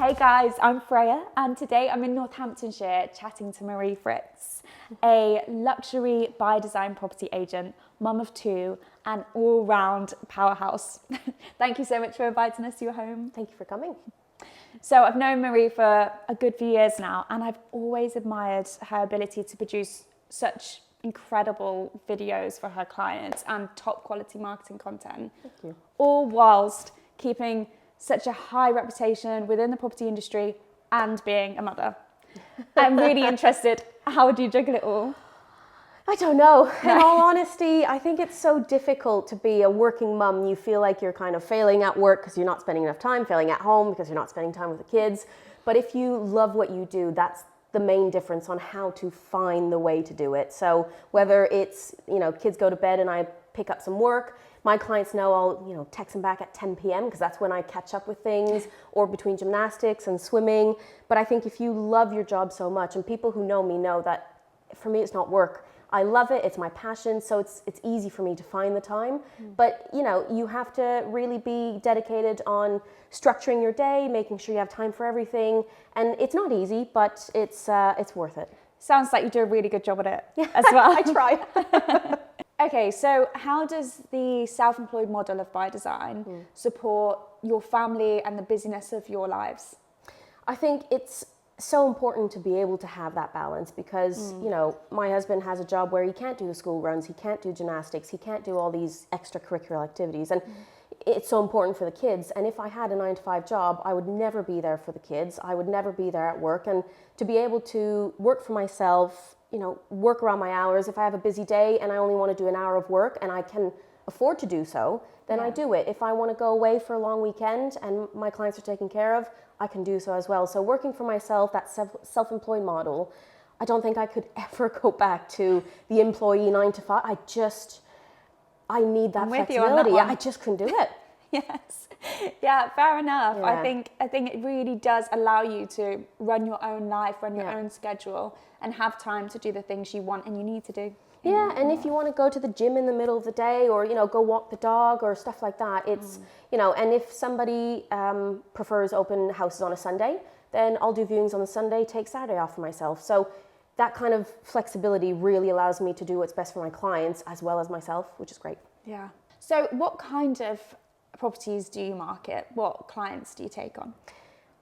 Hey guys, I'm Freya and today I'm in Northamptonshire chatting to Marie Fritz, a luxury by design property agent, mum of two, and all-round powerhouse. Thank you so much for inviting us to your home. Thank you for coming. So I've known Marie for a good few years now and I've always admired her ability to produce such incredible videos for her clients and top quality marketing content. Thank you. All whilst keeping such a high reputation within the property industry and being a mother. I'm really interested, how do you juggle it all? I don't know. In all honesty, I think it's so difficult to be a working mum. You feel like you're kind of failing at work because you're not spending enough time, failing at home because you're not spending time with the kids. But if you love what you do, that's the main difference on how to find the way to do it. So whether it's, kids go to bed and I pick up some work, my clients know I'll, text them back at 10 p.m. because that's when I catch up with things, or between gymnastics and swimming. But I think if you love your job so much, and people who know me know that for me it's not work. I love it, it's my passion, so it's easy for me to find the time. But, you have to really be dedicated on structuring your day, making sure you have time for everything. And it's not easy, but it's worth it. Sounds like you do a really good job at it as well. I try. Okay, so how does the self-employed model of By Design support your family and the busyness of your lives? I think it's so important to be able to have that balance because, my husband has a job where he can't do the school runs, he can't do gymnastics, he can't do all these extracurricular activities. And it's so important for the kids. And if I had a 9-to-5 job, I would never be there for the kids. I would never be there at work. And to be able to work for myself, work around my hours. If I have a busy day and I only want to do an hour of work and I can afford to do so, then I do it. If I want to go away for a long weekend and my clients are taken care of, I can do so as well. So working for myself, that self-employed model, I don't think I could ever go back to the employee 9-to-5. I need that flexibility. I just couldn't do it. Yes. Yeah, fair enough. Yeah. I think it really does allow you to run your own life, run your own schedule, and have time to do the things you want and you need to do. Yeah, and if you want to go to the gym in the middle of the day or, go walk the dog or stuff like that, it's, and if somebody prefers open houses on a Sunday, then I'll do viewings on the Sunday, take Saturday off for myself. So that kind of flexibility really allows me to do what's best for my clients as well as myself, which is great. Yeah. So what kind of properties do you market? What clients do you take on?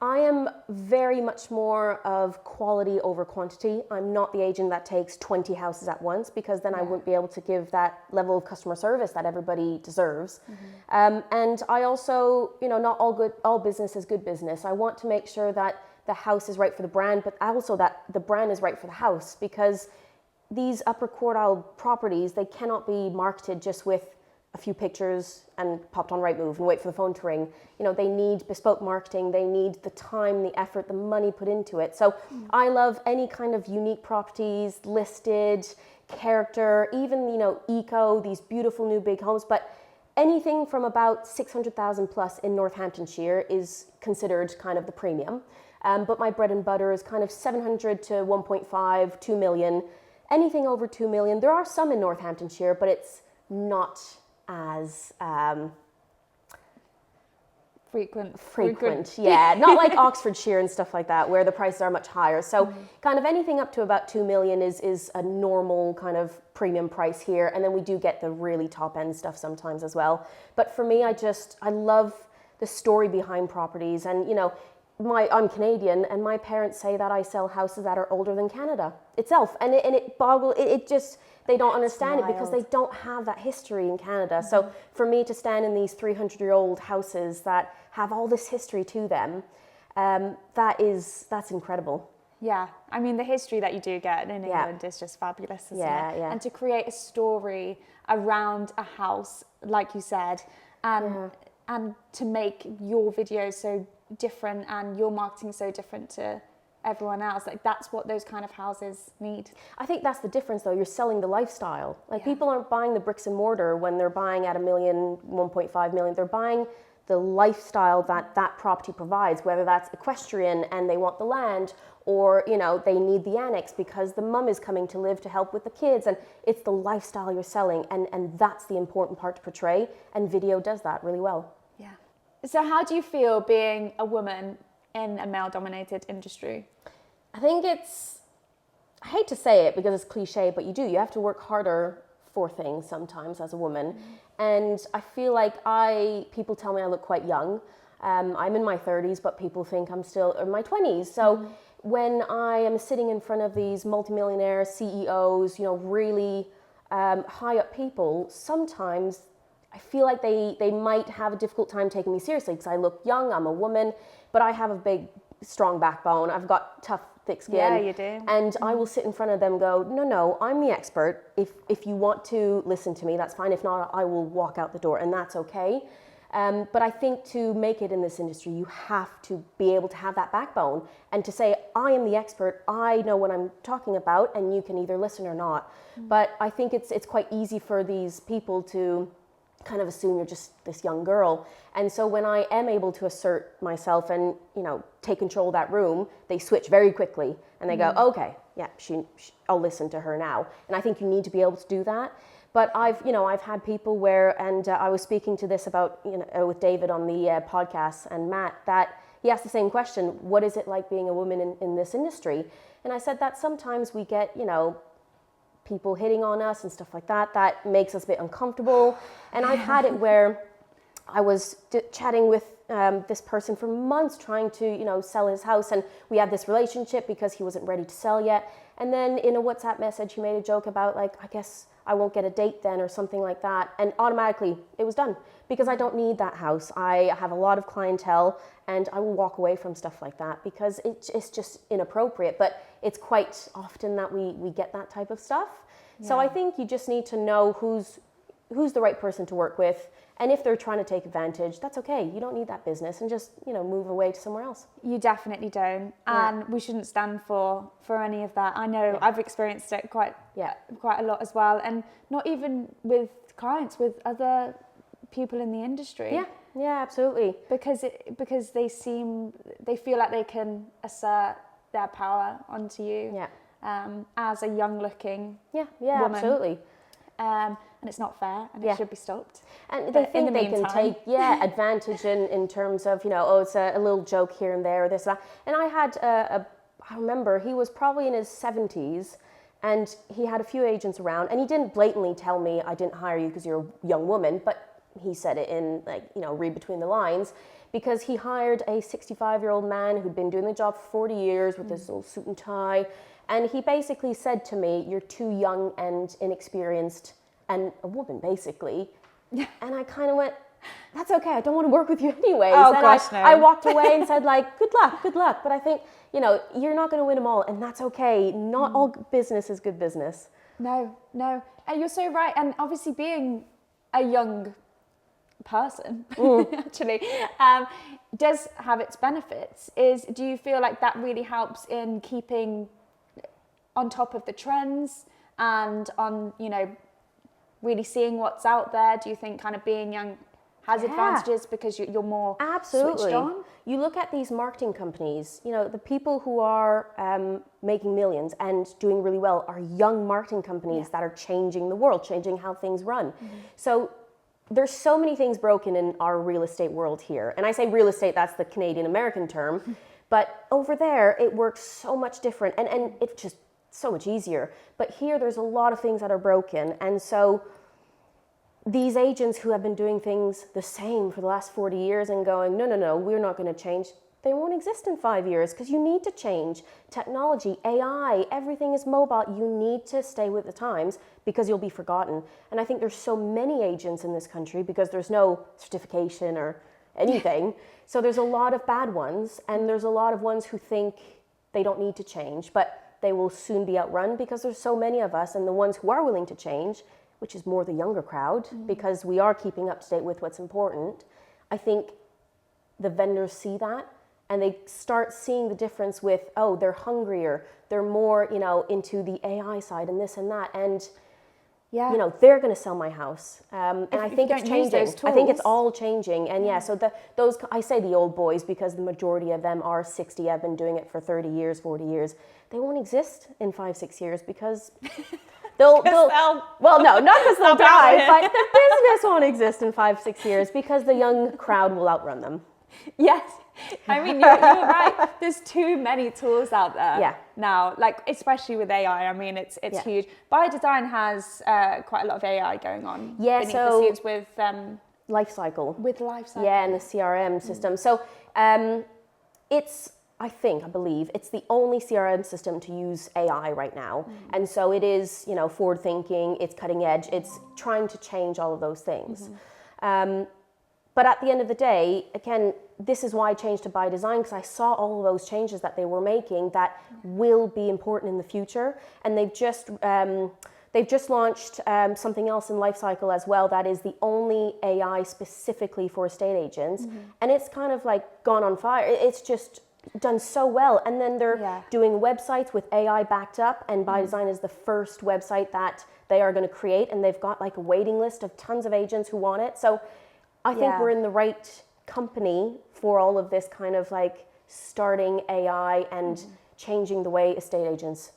I am very much more of quality over quantity. I'm not the agent that takes 20 houses at once because then I wouldn't be able to give that level of customer service that everybody deserves. And I also, not all business is good business. I want to make sure that the house is right for the brand, but also that the brand is right for the house, because these upper quartile properties, they cannot be marketed just with a few pictures and popped on Rightmove and wait for the phone to ring. They need bespoke marketing, they need the time, the effort, the money put into it. So I love any kind of unique properties, listed, character, even, eco, these beautiful new big homes, but anything from about 600,000 plus in Northamptonshire is considered kind of the premium. But my bread and butter is kind of 700 to 1.5, 2 million, anything over 2 million. There are some in Northamptonshire, but it's not as frequent. Yeah, not like Oxfordshire and stuff like that, where the prices are much higher. So kind of anything up to about 2 million is a normal kind of premium price here. And then we do get the really top end stuff sometimes as well. But for me, I love the story behind properties. And, I'm Canadian and my parents say that I sell houses that are older than Canada itself. And it just, they don't understand it because they don't have that history in Canada. So for me to stand in these 300-year-old houses that have all this history to them, that's incredible. Yeah, I mean, the history that you do get in England is just fabulous, isn't it? Yeah. And to create a story around a house, like you said, and to make your videos so different and your marketing so different to everyone else, that's what those kind of houses need. I think that's the difference though. You're selling the lifestyle. People aren't buying the bricks and mortar when they're buying at 1 million, 1.5 million. They're buying the lifestyle that property provides, whether that's equestrian and they want the land, or they need the annex because the mum is coming to live to help with the kids, and it's the lifestyle you're selling, and that's the important part to portray, and video does that really well. Yeah. So how do you feel being a woman in a male-dominated industry? I think I hate to say it because it's cliche, but you have to work harder for things sometimes as a woman. And I feel like people tell me I look quite young. I'm in my 30s, but people think I'm still in my 20s. So when I am sitting in front of these multimillionaire CEOs, really high up people, sometimes I feel like they might have a difficult time taking me seriously because I look young, I'm a woman, but I have a big, strong backbone. I've got tough, thick skin. Yeah, you do. And I will sit in front of them and go, no, I'm the expert. If you want to listen to me, that's fine. If not, I will walk out the door, and that's okay. But I think to make it in this industry, you have to be able to have that backbone and to say, I am the expert, I know what I'm talking about, and you can either listen or not. But I think it's quite easy for these people to kind of assume you're just this young girl. And so when I am able to assert myself and, take control of that room, they switch very quickly and they go, okay, yeah, I'll listen to her now. And I think you need to be able to do that. But I've had people where, and I was speaking to this about, with David on the podcast and Matt, that he asked the same question, what is it like being a woman in this industry? And I said that sometimes we get, people hitting on us and stuff like that makes us a bit uncomfortable. And I've had it where I was chatting with this person for months trying to, sell his house, and we had this relationship because he wasn't ready to sell yet. And then in a WhatsApp message, he made a joke about I guess I won't get a date then or something like that. And automatically it was done because I don't need that house. I have a lot of clientele and I will walk away from stuff like that because it's just inappropriate. But it's quite often that we get that type of stuff. Yeah. So I think you just need to know who's the right person to work with. And if they're trying to take advantage, that's okay. You don't need that business, and just, move away to somewhere else. You definitely don't. And we shouldn't stand for any of that. I know I've experienced it quite a lot as well. And not even with clients, with other people in the industry. Yeah, absolutely. Because they feel like they can assert their power onto you as a young looking woman. Absolutely. And it's not fair, and it should be stopped. And they think they can take advantage in terms of, it's a little joke here and there, or this, that. And I had I remember he was probably in his 70s, and he had a few agents around, and he didn't blatantly tell me, I didn't hire you because you're a young woman, but he said it in, read between the lines, because he hired a 65-year-old man who'd been doing the job for 40 years with this little suit and tie. And he basically said to me, you're too young and inexperienced and a woman, basically. And I kind of went, that's okay, I don't want to work with you anyways. Oh, and gosh, no. I walked away and said, good luck. But I think, you're not going to win them all, and that's okay. Not all business is good business. No. And you're so right. And obviously being a young person, actually, does have its benefits. Do you feel like that really helps in keeping on top of the trends and on, really seeing what's out there? Do you think kind of being young has advantages because you're more switched on? You look at these marketing companies, the people who are making millions and doing really well are young marketing companies that are changing the world, changing how things run. So there's so many things broken in our real estate world here. And I say real estate, that's the Canadian American term. But over there, it works so much different and it's just so much easier. But here, there's a lot of things that are broken. And so these agents who have been doing things the same for the last 40 years and going, no, we're not going to change, they won't exist in 5 years because you need to change. Technology, AI, everything is mobile. You need to stay with the times because you'll be forgotten. And I think there's so many agents in this country because there's no certification or anything. So there's a lot of bad ones, and there's a lot of ones who think they don't need to change, but they will soon be outrun because there's so many of us, and the ones who are willing to change, which is more the younger crowd, because we are keeping up to date with what's important. I think the vendors see that, and they start seeing the difference with, they're hungrier, they're more, into the AI side and this and that, and they're going to sell my house. And I think it's changing. I think it's all changing. And so those, I say the old boys because the majority of them are 60, have been doing it for 30 years, 40 years. They won't exist in 5-6 years because they'll well, no, not because they'll die, but the business won't exist in 5-6 years because the young crowd will outrun them. Yes, I mean, you're right. There's too many tools out there now, like especially with AI. I mean, it's huge. By Design has quite a lot of AI going on beneath the scenes with Lifecycle. With Lifecycle. Yeah, and the CRM system. So I believe it's the only CRM system to use AI right now. And so it is, forward thinking, it's cutting edge, it's trying to change all of those things. But at the end of the day, again, this is why I changed to By Design, because I saw all of those changes that they were making that will be important in the future. And they've just launched something else in Lifecycle as well that is the only AI specifically for estate agents. And it's kind of like gone on fire. It's just done so well. And then they're doing websites with AI backed up, and By Design is the first website that they are going to create, and they've got like a waiting list of tons of agents who want it. So I think we're in the right company for all of this kind of like starting AI and changing the way estate agents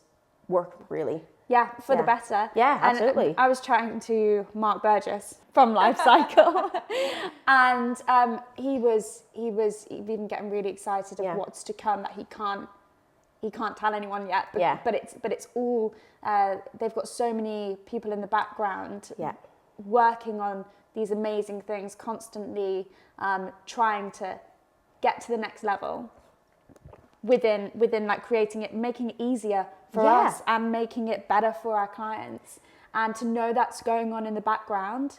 work, really. Yeah, for the better. Yeah, absolutely. And I was chatting to Mark Burgess from Lifecycle, and he's been getting really excited of what's to come that he can't tell anyone yet. But it's all they've got so many people in the background working on these amazing things, constantly trying to get to the next level within like creating it, making it easier for us and making it better for our clients. And to know that's going on in the background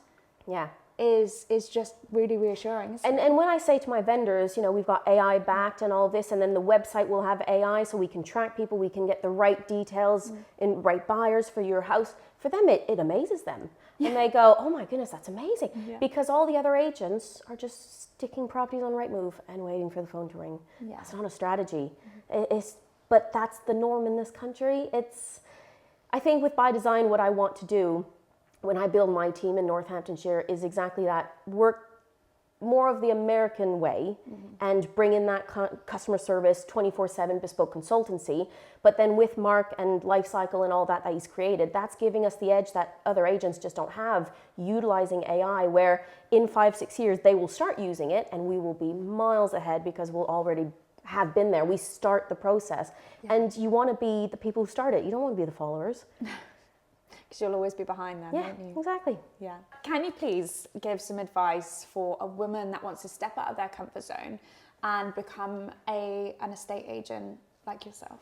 is just really reassuring. And when I say to my vendors, we've got AI backed and all this, and then the website will have AI so we can track people, we can get the right details and right buyers for your house. For them, it amazes them. And they go, oh my goodness, that's amazing. Because all the other agents are just sticking properties on Rightmove and waiting for the phone to ring. That's not a strategy. But that's the norm in this country. I think with By Design, what I want to do when I build my team in Northamptonshire is exactly that. Work more of the American way and bring in that customer service 24/7 bespoke consultancy. But then with Mark and Lifecycle and all that he's created, that's giving us the edge that other agents just don't have, utilizing AI, where in 5-6 years they will start using it and we will be miles ahead because we'll already have been there. We start the process. And you want to be the people who start it. You don't want to be the followers. Because you'll always be behind them, won't you? Exactly. Yeah. Can you please give some advice for a woman that wants to step out of their comfort zone and become an estate agent like yourself?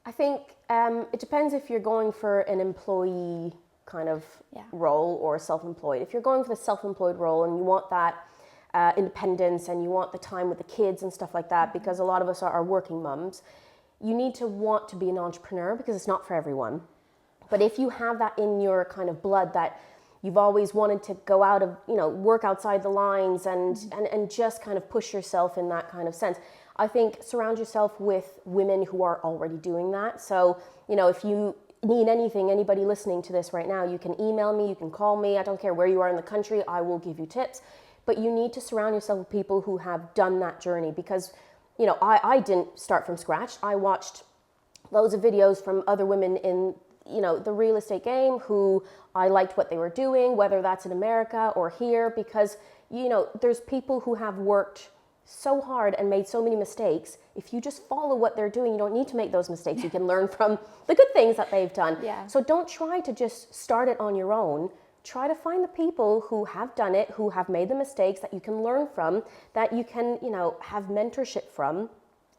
I think it depends if you're going for an employee kind of role or self-employed. If you're going for the self-employed role and you want that independence and you want the time with the kids and stuff like that, because a lot of us are working mums, you need to want to be an entrepreneur because it's not for everyone. But if you have that in your kind of blood, that you've always wanted to go out of, work outside the lines and just kind of push yourself in that kind of sense, I think surround yourself with women who are already doing that. So, if you need anything, anybody listening to this right now, you can email me, you can call me, I don't care where you are in the country, I will give you tips. But you need to surround yourself with people who have done that journey because, I didn't start from scratch. I watched loads of videos from other women in the real estate game who I liked what they were doing, whether that's in America or here, because, there's people who have worked so hard and made so many mistakes. If you just follow what they're doing, you don't need to make those mistakes. You can learn from the good things that they've done. Yeah. So don't try to just start it on your own. Try to find the people who have done it, who have made the mistakes that you can learn from, that you can, have mentorship from.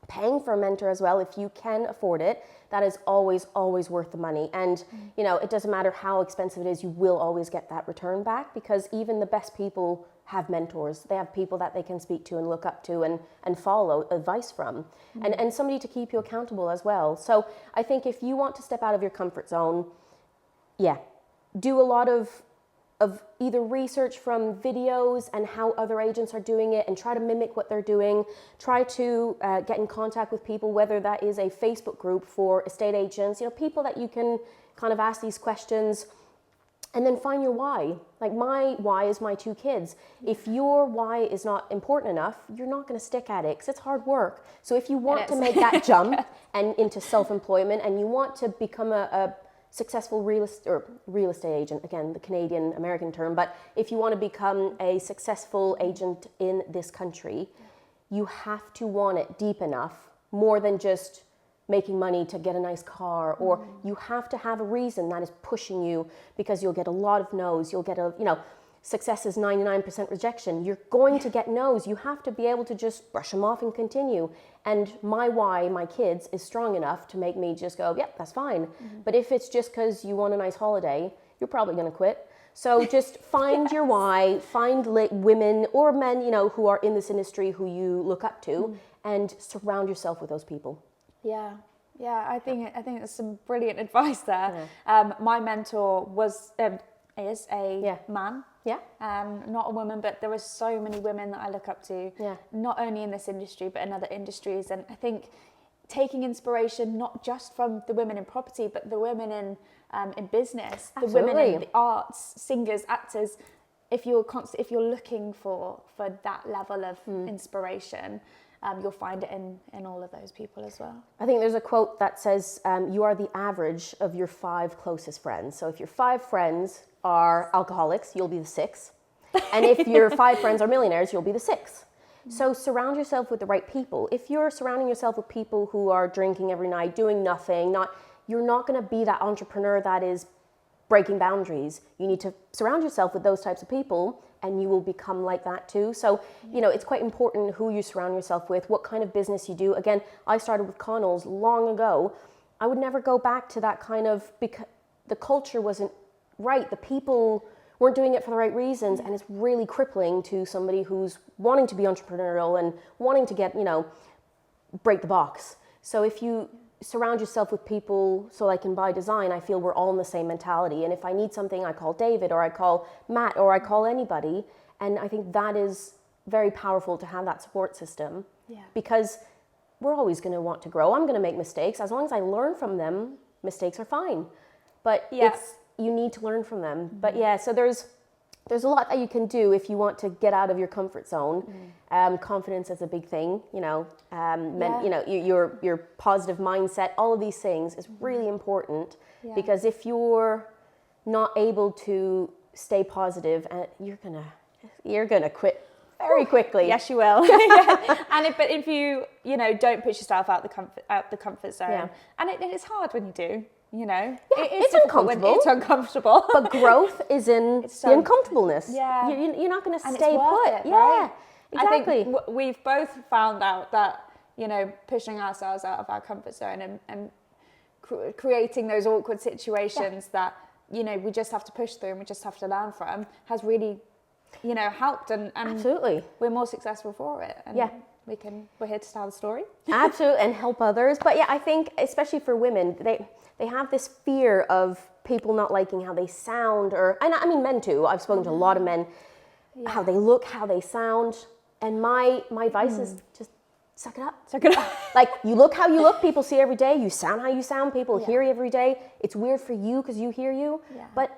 Paying for a mentor as well, if you can afford it, that is always, always worth the money. And, it doesn't matter how expensive it is, you will always get that return back because even the best people have mentors. They have people that they can speak to and look up to and follow advice from. And somebody to keep you accountable as well. So I think if you want to step out of your comfort zone, do a lot of either research from videos and how other agents are doing it and try to mimic what they're doing. Try to get in contact with people, whether that is a Facebook group for estate agents, people that you can kind of ask these questions, and then find your why. Like my why is my 2 kids. If your why is not important enough, you're not going to stick at it because it's hard work. So if you want to make that jump and into self-employment and you want to become a successful real estate agent, again, the Canadian American term, but if you want to become a successful agent in this country, you have to want it deep enough, more than just making money to get a nice car, or you have to have a reason that is pushing you, because you'll get a lot of no's. You'll get success is 99% rejection. You're going to get no's. You have to be able to just brush them off and continue. And my why, my kids, is strong enough to make me just go, yep, that's fine. But if it's just because you want a nice holiday, you're probably going to quit. So just find your why, find women or men, who are in this industry who you look up to, and surround yourself with those people. Yeah, I think that's some brilliant advice there. My mentor is a man. Yeah. Not a woman, but there are so many women that I look up to. Yeah. Not only in this industry, but in other industries. And I think taking inspiration not just from the women in property, but the women in business, Absolutely. the women in the arts, singers, actors. If you're looking for that level of inspiration, you'll find it in all of those people as well. I think there's a quote that says, you are the average of your 5 closest friends. So if your 5 friends are alcoholics, you'll be the 6th. And if your 5 friends are millionaires, you'll be the 6th. So surround yourself with the right people. If you're surrounding yourself with people who are drinking every night, doing nothing, you're not going to be that entrepreneur that is breaking boundaries. You need to surround yourself with those types of people, and you will become like that too. So, it's quite important who you surround yourself with, what kind of business you do. Again, I started with Connells long ago. I would never go back to that kind of, because the culture wasn't right. The people weren't doing it for the right reasons, and it's really crippling to somebody who's wanting to be entrepreneurial and wanting to get, break the box. So if you surround yourself with people, so like in By Design, I feel we're all in the same mentality. And if I need something, I call David, or I call Matt, or I call anybody. And I think that is very powerful to have that support system. Yeah. Because we're always going to want to grow. I'm going to make mistakes. As long as I learn from them, mistakes are fine. But you need to learn from them. But so there's a lot that you can do if you want to get out of your comfort zone. Confidence is a big thing, your positive mindset, all of these things is really important, because if you're not able to stay positive, you're gonna quit very quickly. Yes, you will. But if you don't push yourself out the comfort zone, and it is hard when you do. It's uncomfortable. It's uncomfortable. But growth is in the uncomfortableness. Yeah. You're not going to And stay it's worth put. it, Yeah, right? exactly. I think we've both found out that, pushing ourselves out of our comfort zone and creating those awkward situations that, we just have to push through and we just have to learn from, has really, helped. And Absolutely. We're more successful for it. And we're here to tell the story. Absolutely, and help others. But I think especially for women, they have this fear of people not liking how they sound, and I mean men too. I've spoken to a lot of men, how they look, how they sound, and my advice is just suck it up. Suck it up. Like, you look how you look, people see every day. You sound how you sound, people hear you every day. It's weird for you because you hear you, but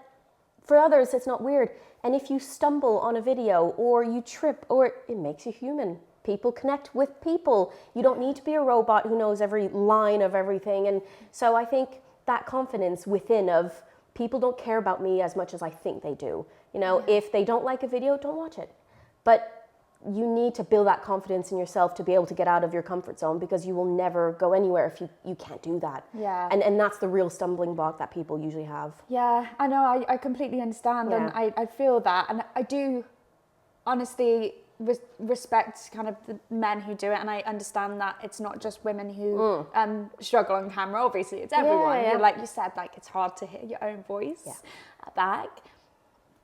for others it's not weird. And if you stumble on a video or you trip, or it makes you human. People connect with people. You don't need to be a robot who knows every line of everything. And so I think that confidence within of people don't care about me as much as I think they do. If they don't like a video, don't watch it. But you need to build that confidence in yourself to be able to get out of your comfort zone, because you will never go anywhere if you can't do that. Yeah. And that's the real stumbling block that people usually have. Yeah, I know. I completely understand. And I feel that. And I do honestly respect kind of the men who do it, and I understand that it's not just women who struggle on camera. Obviously it's everyone. Like you said, like, it's hard to hear your own voice back,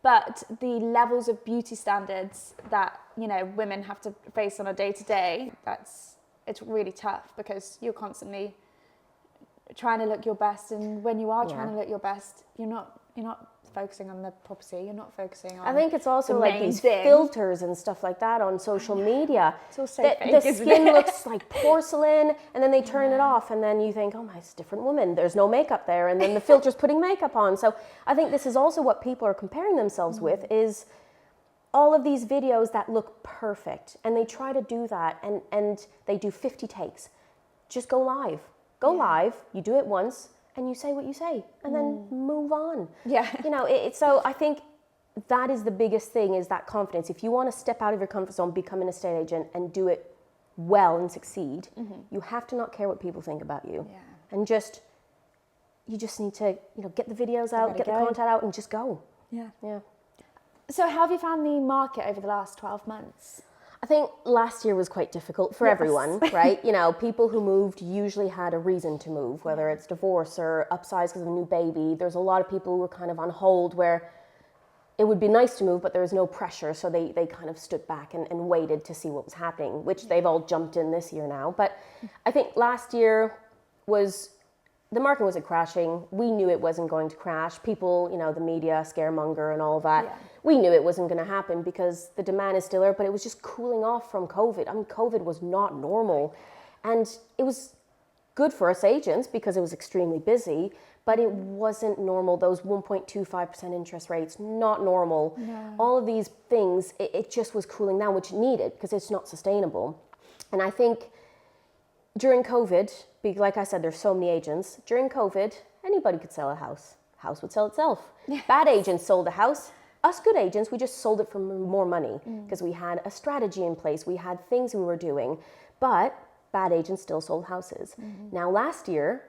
but the levels of beauty standards that women have to face on a day-to-day, it's really tough, because you're constantly trying to look your best, and when you are trying to look your best, you're not focusing on the property, you're not focusing on, I think it's also the like main these thing. Filters and stuff like that on social media. It's all so the fake, isn't skin it? looks like porcelain, and then they turn it off, and then you think, oh my, it's a different woman, there's no makeup there, and then the filter's putting makeup on. So I think this is also what people are comparing themselves with, is all of these videos that look perfect, and they try to do that, and they do 50 takes. Just go live. Go live, you do it once, and you say what you say, and then move on. Yeah. So I think that is the biggest thing, is that confidence. If you want to step out of your comfort zone, become an estate agent, and do it well and succeed, you have to not care what people think about you. Yeah. And you just need to, get the videos out, get the content out, and just go. Yeah. Yeah. So how have you found the market over the last 12 months? I think last year was quite difficult for everyone, right? People who moved usually had a reason to move, whether it's divorce or upsize because of a new baby. There's a lot of people who were kind of on hold where it would be nice to move, but there was no pressure. So they kind of stood back and waited to see what was happening, which they've all jumped in this year now. But I think last year the market wasn't crashing. We knew it wasn't going to crash. People, the media, scaremonger and all of that. Yeah. We knew it wasn't going to happen because the demand is still there, but it was just cooling off from COVID. I mean, COVID was not normal. And it was good for us agents because it was extremely busy, but it wasn't normal. Those 1.25% interest rates, not normal. No. All of these things, it just was cooling down, which it needed because it's not sustainable. And I think during COVID, like I said, there's so many agents. During COVID, anybody could sell a house. House would sell itself. Yeah. Bad agents sold a house. Us good agents, we just sold it for more money because we had a strategy in place. We had things we were doing. But bad agents still sold houses. Now, last year,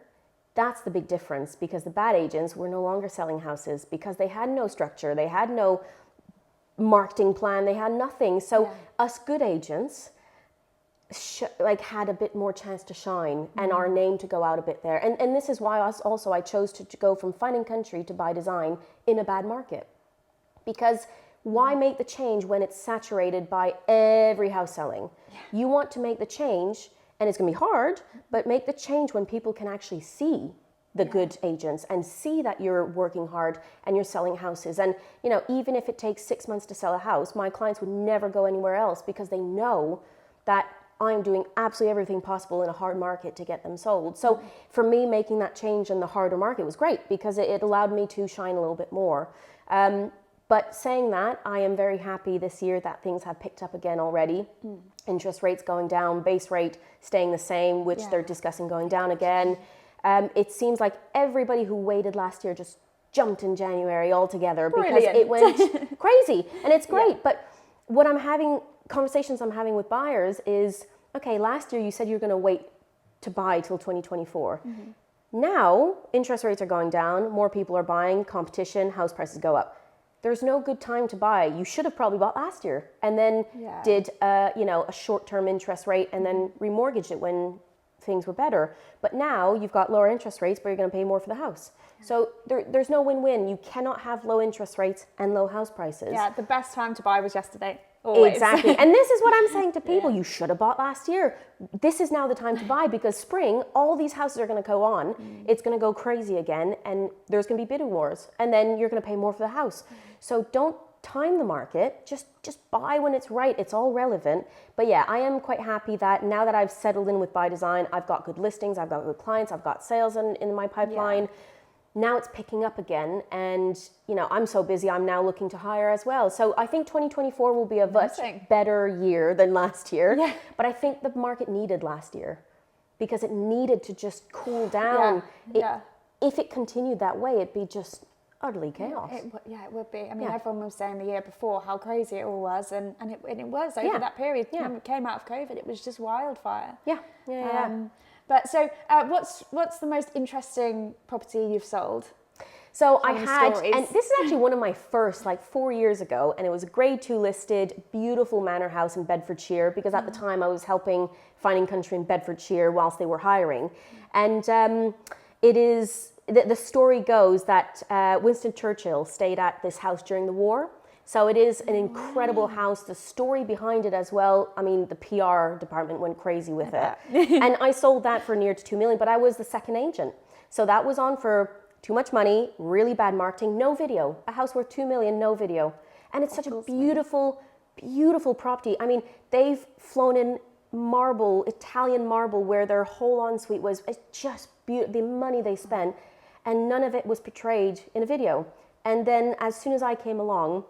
that's the big difference because the bad agents were no longer selling houses because they had no structure. They had no marketing plan. They had nothing. So us good agents had a bit more chance to shine and our name to go out a bit there. And this is why I chose to go from Finding Country to By Design in a bad market. Because why make the change when it's saturated by every house selling? Yeah. You want to make the change, and it's going to be hard, but make the change when people can actually see the good agents and see that you're working hard and you're selling houses. And, even if it takes 6 months to sell a house, my clients would never go anywhere else because they know that I'm doing absolutely everything possible in a hard market to get them sold. So for me, making that change in the harder market was great because it allowed me to shine a little bit more. But saying that, I am very happy this year that things have picked up again already. Interest rates going down, base rate staying the same, which they're discussing going down again. It seems like everybody who waited last year just jumped in January altogether because it went crazy. And it's great. But what conversations I'm having with buyers is, okay, last year you said you're going to wait to buy till 2024. Now, interest rates are going down, more people are buying, competition, house prices go up. There's no good time to buy. You should have probably bought last year and then did a short-term interest rate and then remortgaged it when things were better. But now you've got lower interest rates, but you're going to pay more for the house. So there's no win-win. You cannot have low interest rates and low house prices. Yeah, the best time to buy was yesterday. Always. Exactly. And this is what I'm saying to people. You should have bought last year. This is now the time to buy because spring, all these houses are going to go on. It's going to go crazy again and there's going to be bidding wars. And then you're going to pay more for the house. So don't time the market. Just buy when it's right. It's all relevant. But yeah, I am quite happy that now that I've settled in with By Design, I've got good listings, I've got good clients, I've got sales in my pipeline. Now it's picking up again and, I'm so busy, I'm now looking to hire as well. So I think 2024 will be a much better year than last year. Yeah. But I think the market needed last year because it needed to just cool down. If it continued that way, it'd be just utterly chaos. It would be. I mean, everyone was saying the year before how crazy it all was and it was over that period. When it came out of COVID, it was just wildfire. But so, what's the most interesting property you've sold? So I had, and this is actually one of my first, 4 years ago, and it was a grade 2 listed, beautiful manor house in Bedfordshire, because at the time I was helping Finding Country in Bedfordshire whilst they were hiring. And it is, the story goes that Winston Churchill stayed at this house during the war. So it is an incredible house. The story behind it as well, I mean, the PR department went crazy with it. And I sold that for near to 2 million, but I was the second agent. So that was on for too much money, really bad marketing, no video. A house worth 2 million, no video. And it's such a beautiful, beautiful property. I mean, they've flown in marble, Italian marble, where their whole ensuite was just beautiful, the money they spent, and none of it was portrayed in a video. And then as soon as I came along,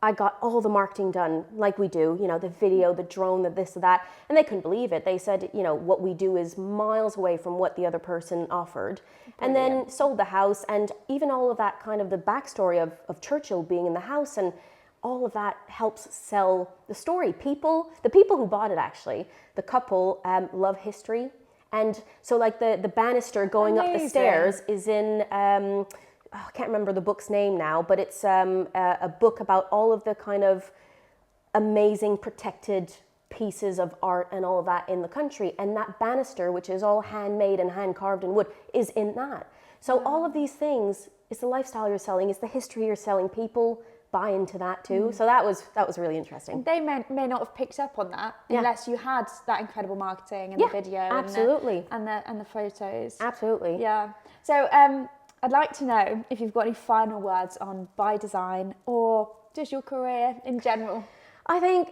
I got all the marketing done like we do, the video, the drone, the this, the that, and they couldn't believe it. They said, what we do is miles away from what the other person offered. Brilliant. And then sold the house and even all of that kind of the backstory of Churchill being in the house. And all of that helps sell the story. The people who bought it actually, the couple love history. And so like the banister going up the stairs is in, I can't remember the book's name now, but it's a book about all of the kind of amazing protected pieces of art and all of that in the country. And that banister, which is all handmade and hand carved in wood, is in that. So all of these things, it's the lifestyle you're selling, it's the history you're selling. People buy into that too. So that was really interesting. They may not have picked up on that unless you had that incredible marketing and the video absolutely. and the photos. Absolutely. Yeah. So I'd like to know if you've got any final words on By Design or just your career in general. I mean,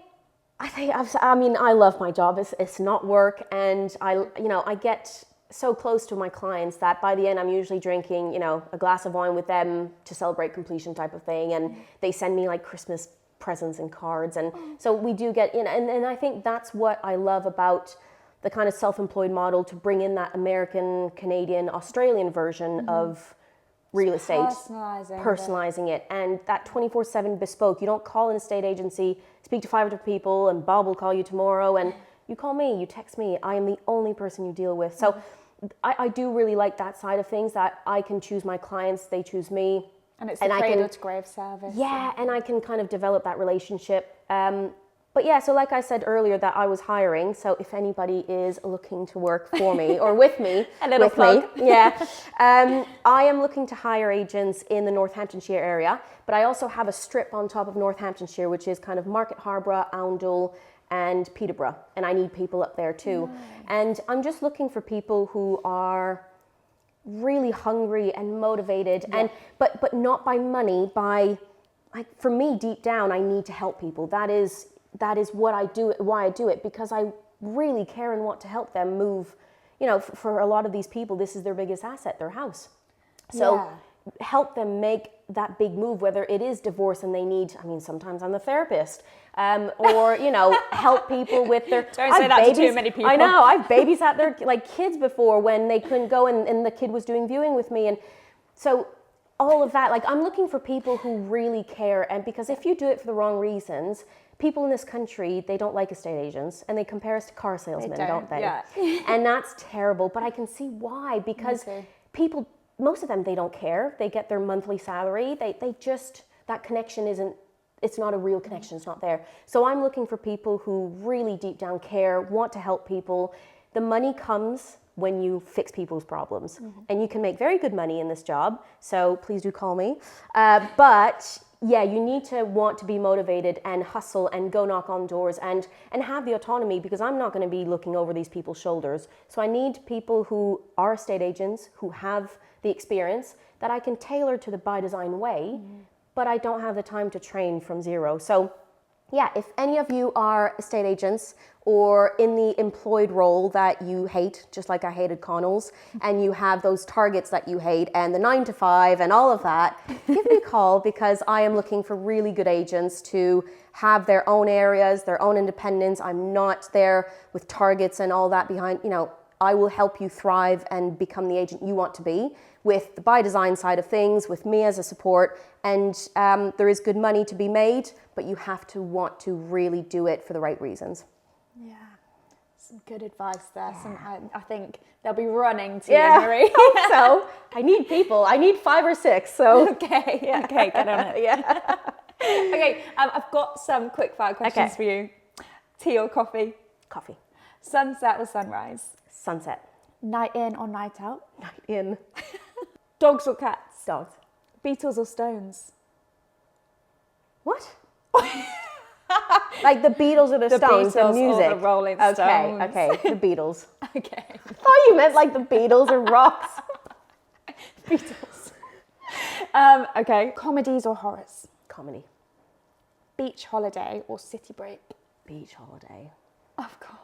I love my job. It's not work, and I get so close to my clients that by the end I'm usually drinking, a glass of wine with them to celebrate completion type of thing, and they send me like Christmas presents and cards, and so we do get and I think that's what I love about the kind of self-employed model, to bring in that American, Canadian, Australian version of real estate, personalizing it, and that 24/7 bespoke. You don't call an estate agency, speak to 500 people, and Bob will call you tomorrow, and you call me, you text me. I am the only person you deal with. So I do really like that side of things, that I can choose my clients, they choose me. And it's a cradle to grave service. Yeah, and I can kind of develop that relationship. But yeah, so like I said earlier, that I was hiring. So if anybody is looking to work for me or with me, a little plug. I am looking to hire agents in the Northamptonshire area, but I also have a strip on top of Northamptonshire, which is kind of Market Harborough, Oundle, and Peterborough, and I need people up there too. Nice. And I'm just looking for people who are really hungry and motivated, and but not by money, by like, for me deep down, I need to help people. That is what I do, why I do it, because I really care and want to help them move. For a lot of these people, this is their biggest asset, their house. So help them make that big move, whether it is divorce and they need, sometimes I'm the therapist, or, help people with their... Don't say that to too many people. I know, I've babysat their kids before when they couldn't go and the kid was doing viewing with me. And so all of that, I'm looking for people who really care. And because if you do it for the wrong reasons, people in this country, they don't like estate agents, and they compare us to car salesmen, don't they? Yeah. And that's terrible, but I can see why, because people, most of them, they don't care. They get their monthly salary. They just, that connection it's not a real connection. It's not there. So I'm looking for people who really deep down care, want to help people. The money comes when you fix people's problems, and you can make very good money in this job. So please do call me. But yeah, you need to want to be motivated and hustle and go knock on doors and have the autonomy, because I'm not going to be looking over these people's shoulders. So I need people who are estate agents, who have the experience, that I can tailor to the By Design way, but I don't have the time to train from zero. So yeah, if any of you are estate agents or in the employed role that you hate, just like I hated Connells, and you have those targets that you hate and the 9 to 5 and all of that, give me a call, because I am looking for really good agents to have their own areas, their own independence. I'm not there with targets and all that behind, I will help you thrive and become the agent you want to be, with the By Design side of things, with me as a support. And there is good money to be made, but you have to want to really do it for the right reasons. Yeah, some good advice there. I think they'll be running to you, Marie. So I need people. I need 5 or 6. So okay, get on it. Yeah. Okay, I've got some quick fire questions for you. Tea or coffee? Coffee. Sunset or sunrise? Sunset. Night in or night out? Night in. Dogs or cats? Dogs. Beatles or Stones? What? Like the Beatles or the Stones, Beatles the music? Or the Rolling Stones. Okay, the Beatles. Okay. I thought you meant like the Beatles or rocks. Beatles. Okay. Comedies or horrors? Comedy. Beach holiday or city break? Beach holiday. Of course.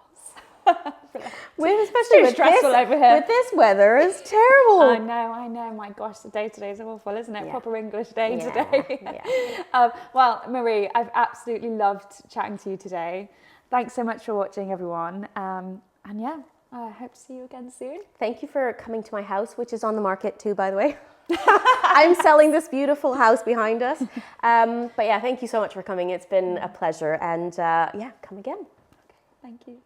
Especially with stressful over here. With this weather, it's terrible. I know. My gosh, the day today is awful, isn't it? Yeah. Proper English day today. Yeah. Well, Marie, I've absolutely loved chatting to you today. Thanks so much for watching, everyone. And yeah, I hope to see you again soon. Thank you for coming to my house, which is on the market too, by the way. I'm selling this beautiful house behind us. But yeah, thank you so much for coming. It's been a pleasure, and yeah, come again. Thank you.